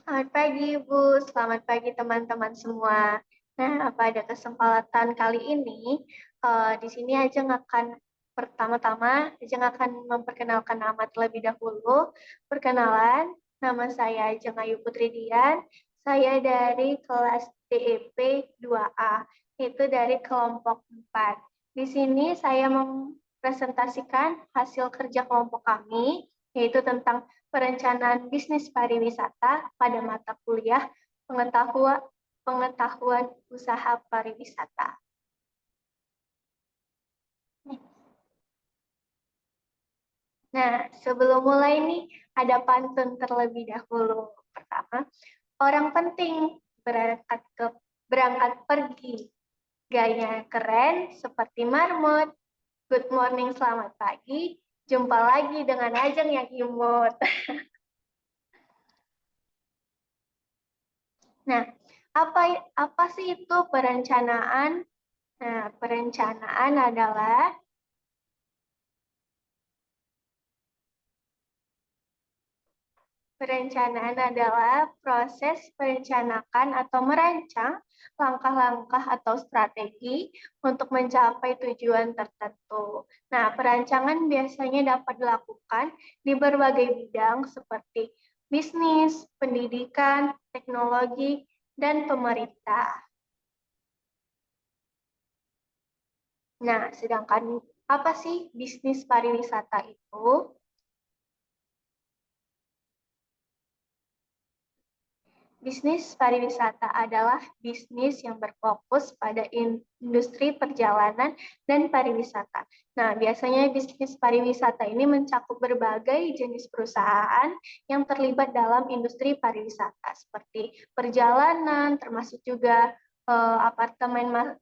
Selamat pagi, Bu. Selamat pagi, teman-teman semua. Nah, pada kesempatan kali ini, di sini Ajeng akan pertama-tama, Ajeng akan memperkenalkan nama terlebih dahulu. Perkenalan, nama saya Ajeng Ayu Putri Dian. Saya dari kelas DEP 2A, itu dari kelompok 4. Di sini saya mempresentasikan hasil kerja kelompok kami, yaitu tentang perencanaan bisnis pariwisata pada mata kuliah pengetahuan pengetahuan usaha pariwisata. Nah, sebelum mulai nih, ada pantun terlebih dahulu. Pertama, orang penting berangkat berangkat pergi. Gayanya keren seperti marmut. Good morning, selamat pagi. Jumpa lagi dengan Ajeng yang imut. Nah, apa apa sih itu perencanaan? Nah, perencanaan adalah proses merencanakan atau merancang langkah-langkah atau strategi untuk mencapai tujuan tertentu. Nah, perancangan biasanya dapat dilakukan di berbagai bidang seperti bisnis, pendidikan, teknologi, dan pemerintah. Nah, sedangkan apa sih bisnis pariwisata itu? Bisnis pariwisata adalah bisnis yang berfokus pada industri perjalanan dan pariwisata. Nah, biasanya bisnis pariwisata ini mencakup berbagai jenis perusahaan yang terlibat dalam industri pariwisata, seperti perjalanan, termasuk juga apartemen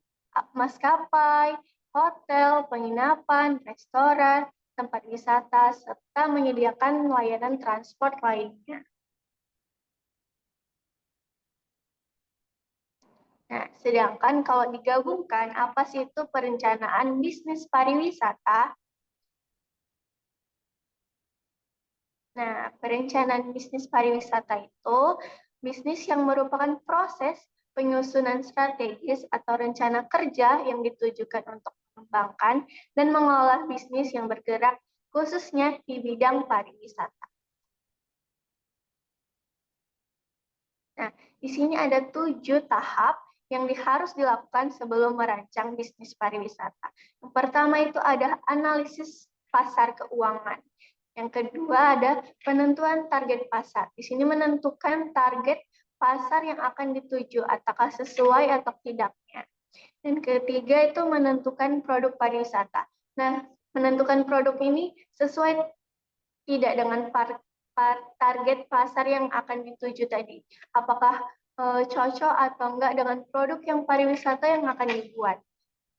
maskapai, hotel, penginapan, restoran, tempat wisata, serta menyediakan layanan transport lainnya. Nah, sedangkan kalau digabungkan, apa sih itu perencanaan bisnis pariwisata? Nah, perencanaan bisnis pariwisata itu bisnis yang merupakan proses penyusunan strategis atau rencana kerja yang ditujukan untuk mengembangkan dan mengolah bisnis yang bergerak khususnya di bidang pariwisata. Nah, di sini ada 7 tahap yang harus dilakukan sebelum merancang bisnis pariwisata. Yang pertama itu ada analisis pasar keuangan. Yang kedua ada penentuan target pasar. Di sini menentukan target pasar yang akan dituju, apakah sesuai atau tidaknya. Dan ketiga itu menentukan produk pariwisata. Nah, menentukan produk ini sesuai tidak dengan target pasar yang akan dituju tadi. Apakah cocok atau enggak dengan produk yang pariwisata yang akan dibuat.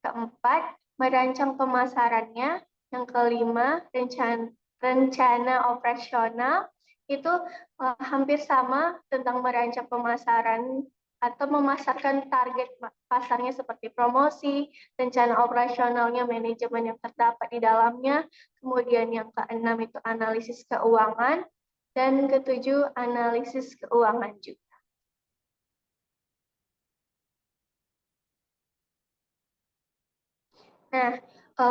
Keempat, merancang pemasarannya. Yang kelima, rencana operasional. Itu hampir sama tentang merancang pemasaran atau memasarkan target pasarnya seperti promosi, rencana operasionalnya, manajemen yang terdapat di dalamnya, kemudian yang keenam itu analisis keuangan, dan ketujuh analisis keuangan juga. Nah,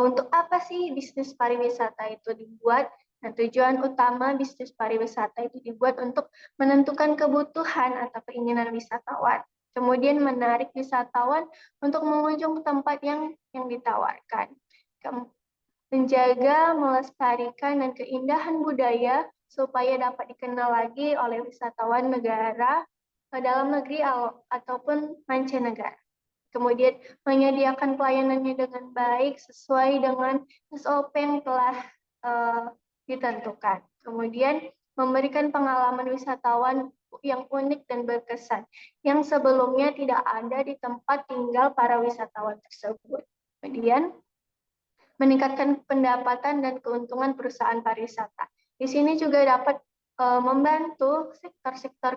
untuk apa sih bisnis pariwisata itu dibuat? Nah, tujuan utama bisnis pariwisata itu dibuat untuk menentukan kebutuhan atau keinginan wisatawan. Kemudian menarik wisatawan untuk mengunjung tempat yang ditawarkan. Menjaga, melestarikan, dan keindahan budaya supaya dapat dikenal lagi oleh wisatawan negara dalam negeri ataupun mancanegara. Kemudian menyediakan pelayanannya dengan baik sesuai dengan SOP yang telah uh, ditentukan. Kemudian memberikan pengalaman wisatawan yang unik dan berkesan yang sebelumnya tidak ada di tempat tinggal para wisatawan tersebut. Kemudian meningkatkan pendapatan dan keuntungan perusahaan pariwisata. Di sini juga dapat membantu sektor-sektor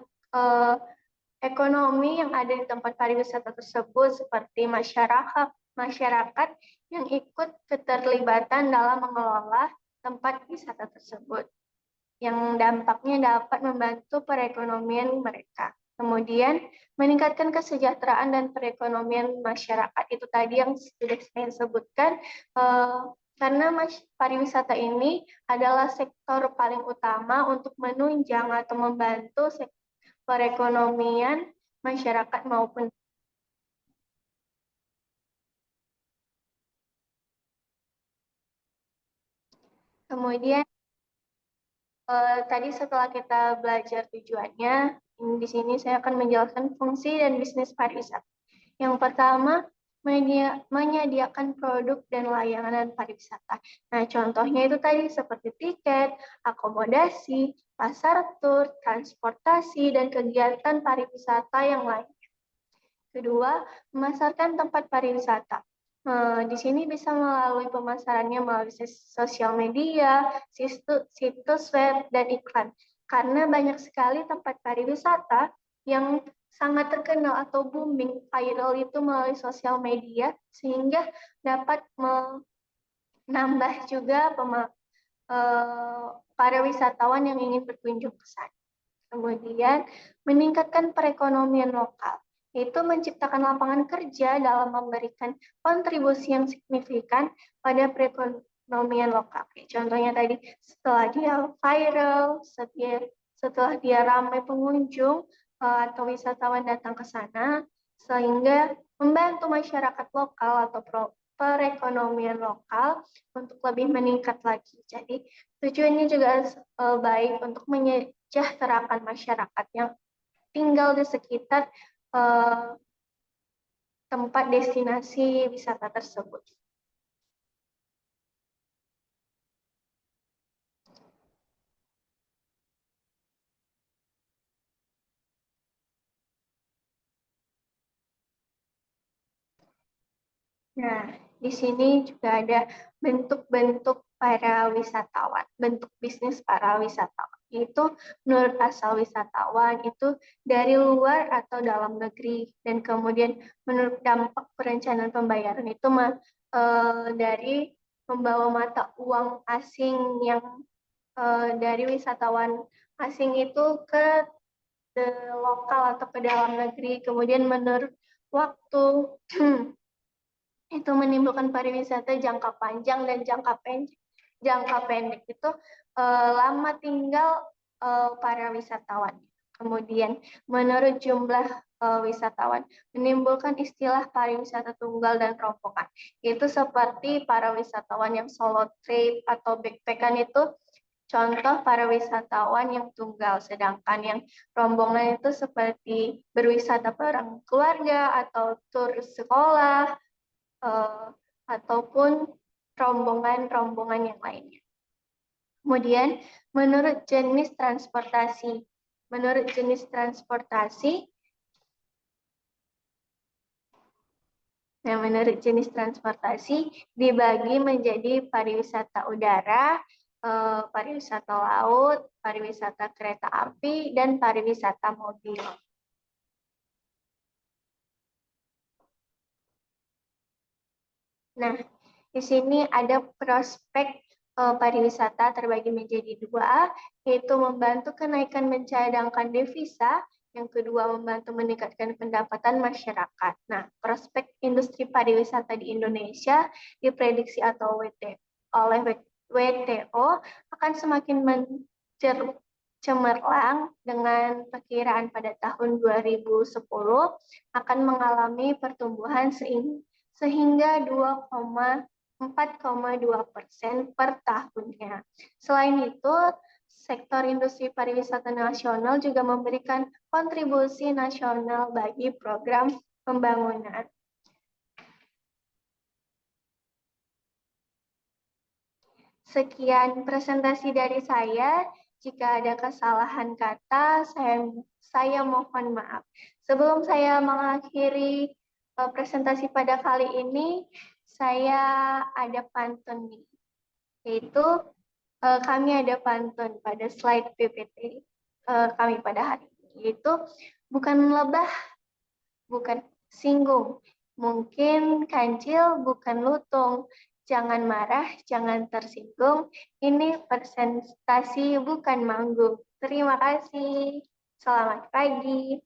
ekonomi yang ada di tempat pariwisata tersebut seperti masyarakat yang ikut keterlibatan dalam mengelola tempat wisata tersebut. yang dampaknya dapat membantu perekonomian mereka. Kemudian meningkatkan kesejahteraan dan perekonomian masyarakat. Itu tadi yang sudah saya sebutkan, karena pariwisata ini adalah sektor paling utama untuk menunjang atau membantu perekonomian masyarakat maupun. Kemudian tadi setelah kita belajar tujuannya, di sini saya akan menjelaskan fungsi dan bisnis pariwisata. Yang pertama, menyediakan produk dan layanan pariwisata. Nah, contohnya itu tadi seperti tiket, akomodasi, pasar tur, transportasi, dan kegiatan pariwisata yang lain. Kedua, memasarkan tempat pariwisata. Di sini bisa melalui pemasarannya melalui sosial media, situs web, dan iklan. Karena banyak sekali tempat pariwisata yang sangat terkenal atau booming viral itu melalui sosial media, sehingga dapat menambah juga para wisatawan yang ingin berkunjung ke sana. Kemudian, meningkatkan perekonomian lokal, yaitu menciptakan lapangan kerja dalam memberikan kontribusi yang signifikan pada perekonomian lokal. Contohnya tadi, setelah dia viral, setelah dia ramai pengunjung atau wisatawan datang ke sana, sehingga membantu masyarakat lokal atau perekonomian lokal untuk lebih meningkat lagi. Jadi tujuannya juga baik untuk menyejahterakan masyarakat yang tinggal di sekitar tempat destinasi wisata tersebut. Nah, di sini juga ada bentuk-bentuk para wisatawan, bentuk bisnis para wisatawan. Itu menurut asal wisatawan itu dari luar atau dalam negeri, dan kemudian menurut dampak perencanaan pembayaran itu dari membawa mata uang asing yang dari wisatawan asing itu ke lokal atau ke dalam negeri, kemudian menurut waktu itu menimbulkan pariwisata jangka panjang dan jangka pendek. Jangka pendek itu lama tinggal para wisatawan. Kemudian menurut jumlah wisatawan menimbulkan istilah pariwisata tunggal dan rombongan. Itu seperti para wisatawan yang solo trip atau backpackan itu contoh para wisatawan yang tunggal, sedangkan yang rombongan itu seperti berwisata bareng keluarga atau tur sekolah, ataupun rombongan-rombongan yang lainnya. Kemudian, menurut jenis transportasi. Menurut jenis transportasi, menurut jenis transportasi dibagi menjadi pariwisata udara, pariwisata laut, pariwisata kereta api, dan pariwisata mobil. Nah, di sini ada prospek pariwisata terbagi menjadi dua, yaitu membantu kenaikan mencadangkan devisa, yang kedua membantu meningkatkan pendapatan masyarakat. Nah, prospek industri pariwisata di Indonesia diprediksi atau oleh WTO akan semakin cemerlang dengan perkiraan pada tahun 2010 akan mengalami pertumbuhan sehingga 4,2% per tahunnya. Selain itu, sektor industri pariwisata nasional juga memberikan kontribusi nasional bagi program pembangunan. Sekian presentasi dari saya. Jika ada kesalahan kata, saya mohon maaf. Sebelum saya mengakhiri presentasi pada kali ini, saya ada pantun nih, yaitu kami ada pantun pada slide PPT kami pada hari ini, yaitu bukan lebah, bukan singgung, mungkin kancil, bukan lutung, Jangan marah, jangan tersinggung. Ini presentasi bukan manggung. Terima kasih. Selamat pagi.